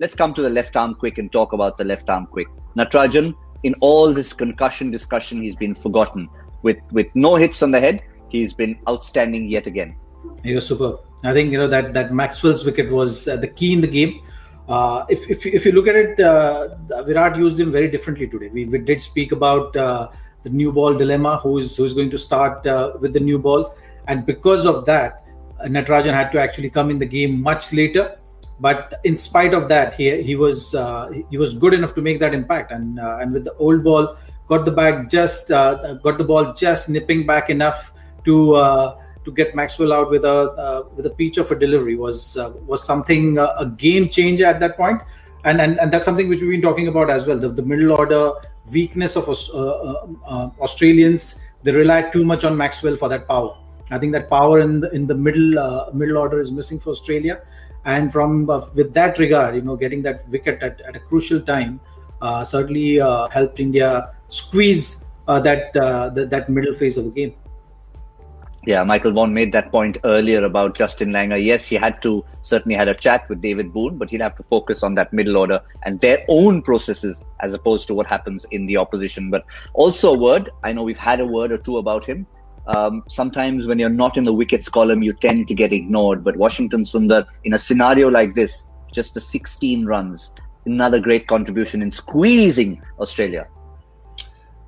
Let's come to the left arm quick and talk about the left arm quick. Natarajan, in all this concussion discussion, he's been forgotten. With no hits on the head, he's been outstanding yet again. He was superb. I think that Maxwell's wicket was the key in the game. If you look at it, Virat used him very differently today. We did speak about the new ball dilemma, who's going to start with the new ball, and because of that, Natarajan had to actually come in the game much later. But in spite of that, he was good enough to make that impact, and with the old ball, got the ball just nipping back enough to get Maxwell out with a peach of a delivery was something, a game changer at that point. And that's something which we've been talking about as well. The middle order weakness of Australians, they rely too much on Maxwell for that power. I think that power in the middle order is missing for Australia, and from with that regard, getting that wicket at a crucial time certainly helped India squeeze that middle phase of the game. Yeah, Michael Vaughan made that point earlier about Justin Langer. Yes, he certainly had a chat with David Boone, but he'd have to focus on that middle order and their own processes as opposed to what happens in the opposition. But also a word, I know we've had a word or two about him. Sometimes when you're not in the wickets column, you tend to get ignored. But Washington Sundar, in a scenario like this, just the 16 runs, another great contribution in squeezing Australia.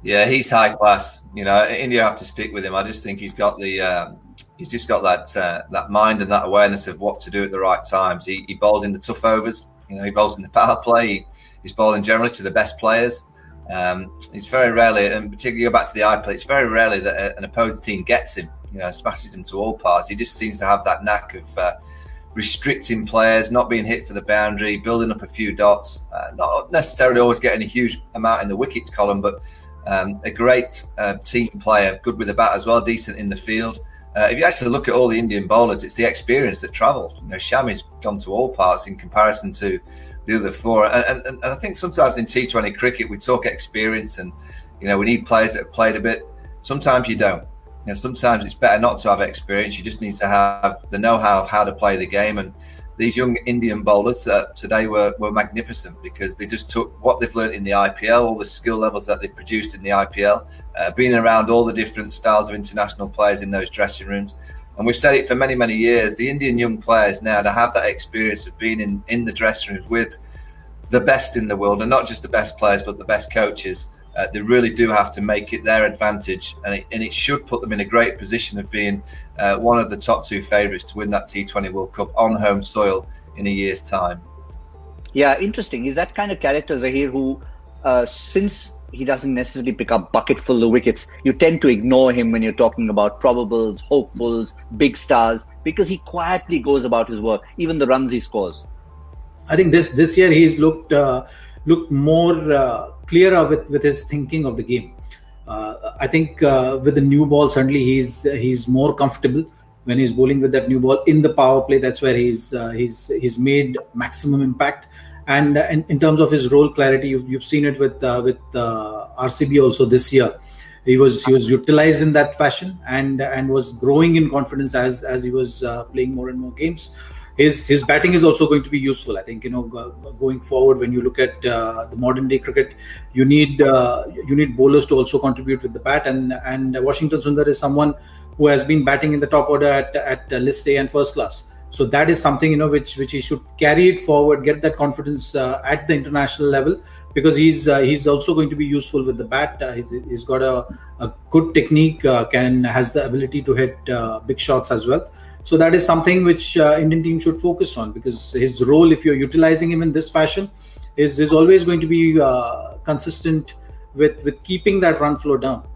Yeah, he's high class. India have to stick with him. I just think he's got he's just got that mind and that awareness of what to do at the right times. He bowls in the tough overs. He bowls in the power play. He's bowling generally to the best players. It's very rarely, and particularly go back to the IPL, it's very rarely that an opposing team gets him. Smashes him to all parts. He just seems to have that knack of restricting players, not being hit for the boundary, building up a few dots. Not necessarily always getting a huge amount in the wickets column, but a great team player, good with the bat as well, decent in the field. If you actually look at all the Indian bowlers, it's the experience that travels. Shami's gone to all parts in comparison to the other four. And I think sometimes in T20 cricket, we talk experience and, we need players that have played a bit. Sometimes you don't. Sometimes it's better not to have experience. You just need to have the know-how of how to play the game. And these young Indian bowlers today were magnificent because they just took what they've learned in the IPL, all the skill levels that they've produced in the IPL, being around all the different styles of international players in those dressing rooms. And we've said it for many, many years, the Indian young players now to have that experience of being in the dressing rooms with the best in the world, and not just the best players, but the best coaches. They really do have to make it their advantage, and it should put them in a great position of being one of the top two favourites to win that T20 World Cup on home soil in a year's time. Yeah, interesting. He's that kind of character, Zahir, who since he doesn't necessarily pick up bucketful of wickets, you tend to ignore him when you're talking about probables, hopefuls, big stars, because he quietly goes about his work, even the runs he scores. I think this year he's looked more clearer with his thinking of the game. I think with the new ball, certainly he's more comfortable when he's bowling with that new ball in the power play. That's where he's made maximum impact. And in terms of his role clarity, you've seen it with RCB also this year. He was utilized in that fashion and was growing in confidence as he was playing more and more games. His batting is also going to be useful. I think going forward, when you look at the modern day cricket, you need bowlers to also contribute with the bat. And Washington Sundar is someone who has been batting in the top order at List A and first class. So that is something which he should carry it forward, get that confidence at the international level, because he's also going to be useful with the bat. He's got a good technique, has the ability to hit big shots as well. So that is something which Indian team should focus on, because his role, if you're utilizing him in this fashion, is always going to be consistent with keeping that run flow down.